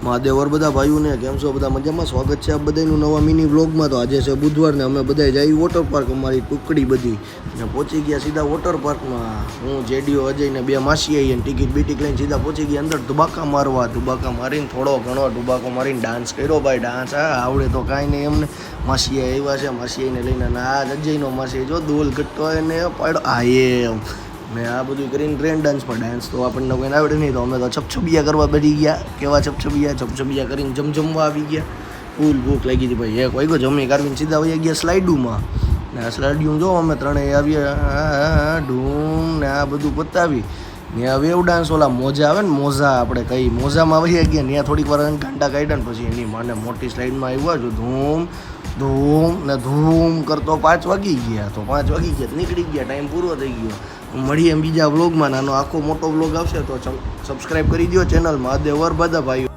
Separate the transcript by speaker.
Speaker 1: મહાદેવર બધા ભાઈઓને કેમ છો? બધા મજામાં? સ્વાગત છે આપ બધાનું નવા મિની વ્લોગમાં. તો આજે છે બુધવાર ને અમે બધા જઈ વોટર પાર્ક, અમારી ટુકડી બધી ને પહોંચી ગયા સીધા વોટર પાર્કમાં. હું જેડીઓ અજય ને બે માસી આવી અને ટિકિટ બીટિક લઈને સીધા પહોંચી ગયા અંદર ધુબાકા મારવા. ધુબાકા મારીને થોડો ઘણો ધુબાકો મારીને ડાન્સ કર્યો ભાઈ. ડાન્સ આવડે તો કાંઈ નહીં એમને. માસી આવ્યા છે, માસી આવીને લઈને આ અજયનો માસી જો દોલ ગટ્ટો એને પાડ્યો આ એમ મેં આ બધું કરીને ટ્રેન ડાન્સમાં. ડાન્સ તો આપણને કોઈને આવડે નહીં, તો અમે તો છપછબિયા કરવા બેઠી ગયા. કેવા છપછબિયા કરીને જમવા આવી ગયા. ફૂલ ભૂખ લાગી હતી ભાઈ. એક વાગ્યો જમી કાઢવીને સીધા વહી ગયા સ્લાઇડુમાં. ને આ સ્લાઇડ્યું જો અમે ત્રણેય આવ્યા ઢૂમ ને આ બધું પતાવી ને આ વેવ ડાન્સ ઓલા મોજા આવે ને મોજા આપણે કઈ મોજામાં વહી ગયા. ત્યાં થોડીક વાર ઘંટા કાઢ્યા ને પછી એની માને મોટી સ્લાઇડમાં આવ્યા જો ધૂમ ધૂમ ને ધૂમ કરતો 5 વાગી ગયા. તો 5 વાગી ગયા નીકળી ગયા, ટાઈમ પૂરો થઈ ગયો. મળીએ બીજા વ્લોગમાં. નાનો આખો મોટો વ્લોગ આવશે તો સબસ્ક્રાઈબ કરી દો ચેનલ મહાદેવર બધા ભાઈઓ.